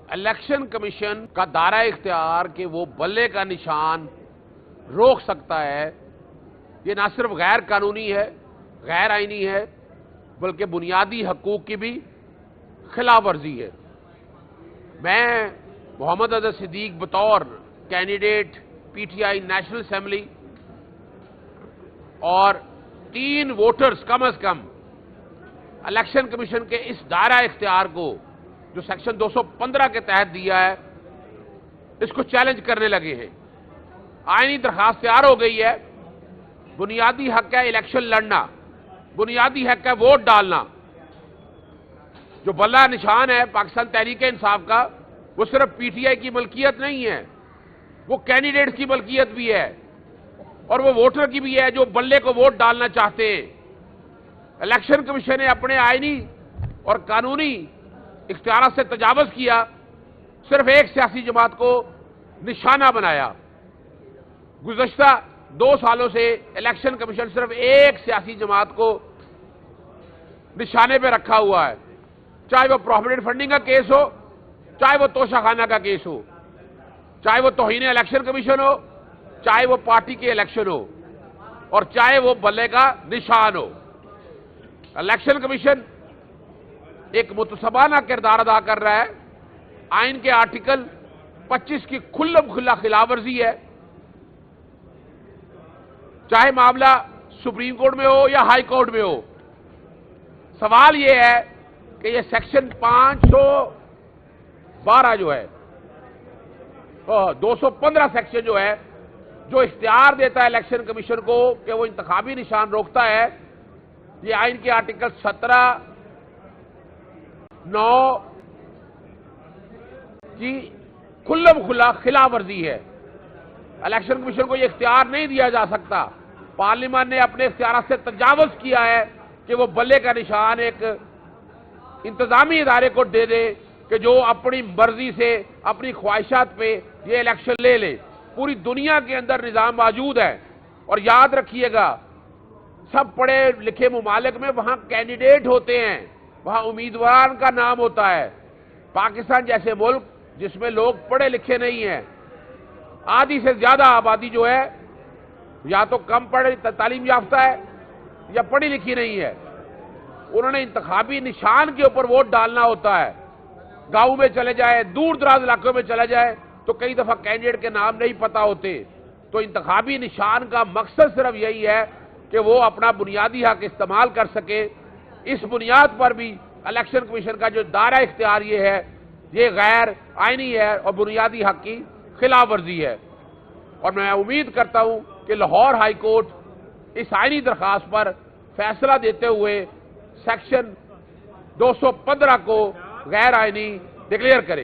Election commission کا دائرہ اختیار کہ وہ بلے کا نشان روک سکتا ہے، یہ نہ صرف غیر قانونی ہے، غیر آئینی ہے، بلکہ بنیادی حقوق کی بھی خلاف ورزی ہے۔ میں محمد اظہر صدیق بطور candidate P T I national assembly اور 3 ووٹرز کم از کم الیکشن کمیشن کے اس دائرہ اختیار کو جو سیکشن 215 کے تحت دیا ہے، اس کو چیلنج کرنے لگے ہیں۔ آئینی درخواست تیار ہو گئی ہے۔ بنیادی حق ہے الیکشن لڑنا، بنیادی حق ہے ووٹ ڈالنا۔ جو بلہ نشان ہے پاکستان تحریک انصاف کا، وہ صرف پی ٹی آئی کی ملکیت نہیں ہے، وہ کینڈیڈیٹ کی ملکیت بھی ہے اور وہ ووٹر کی بھی ہے جو بلے کو ووٹ ڈالنا چاہتے ہیں۔ الیکشن کمیشن نے اپنے آئینی اور قانونی اختیارات سے تجاوز کیا، صرف ایک سیاسی جماعت کو نشانہ بنایا۔ گزشتہ 2 سالوں سے الیکشن کمیشن صرف ایک سیاسی جماعت کو نشانے پہ رکھا ہوا ہے، چاہے وہ پروفیٹ فنڈنگ کا کیس ہو، چاہے وہ توشہ خانہ کا کیس ہو، چاہے وہ توہین الیکشن کمیشن ہو، چاہے وہ پارٹی کے الیکشن ہو، اور چاہے وہ بلے کا نشان ہو۔ الیکشن کمیشن ایک متصبانہ کردار ادا کر رہا ہے۔ آئین کے آرٹیکل 25 کی کھلم کھلا خلاف ورزی ہے، چاہے معاملہ سپریم کورٹ میں ہو یا ہائی کورٹ میں ہو۔ سوال یہ ہے کہ یہ سیکشن 512 جو ہے، 215 سیکشن جو ہے، جو اختیار دیتا ہے الیکشن کمیشن کو کہ وہ انتخابی نشان روکتا ہے، یہ آئین کے آرٹیکل 17(9) کی کھلم کھلا خلاف ورزی ہے۔ الیکشن کمیشن کو یہ اختیار نہیں دیا جا سکتا۔ پارلیمان نے اپنے اختیارات سے تجاوز کیا ہے کہ وہ بلے کا نشان ایک انتظامی ادارے کو دے دے کہ جو اپنی مرضی سے اپنی خواہشات پہ یہ الیکشن لے لے۔ پوری دنیا کے اندر نظام موجود ہے، اور یاد رکھیے گا سب پڑھے لکھے ممالک میں وہاں کینڈیڈیٹ ہوتے ہیں، وہاں امیدوار کا نام ہوتا ہے۔ پاکستان جیسے ملک جس میں لوگ پڑھے لکھے نہیں ہیں، آدھی سے زیادہ آبادی جو ہے یا تو کم پڑھے تعلیم یافتہ ہے یا پڑھی لکھی نہیں ہے، انہوں نے انتخابی نشان کے اوپر ووٹ ڈالنا ہوتا ہے۔ گاؤں میں چلے جائے، دور دراز علاقوں میں چلے جائے تو کئی دفعہ کینڈیڈیٹ کے نام نہیں پتا ہوتے۔ تو انتخابی نشان کا مقصد صرف یہی ہے کہ وہ اپنا بنیادی حق استعمال کر سکے۔ اس بنیاد پر بھی الیکشن کمیشن کا جو دائرہ اختیار یہ ہے، یہ غیر آئینی ہے اور بنیادی حق کی خلاف ورزی ہے۔ اور میں امید کرتا ہوں کہ لاہور ہائی کورٹ اس آئینی درخواست پر فیصلہ دیتے ہوئے سیکشن 215 کو غیر آئینی ڈکلیئر کرے۔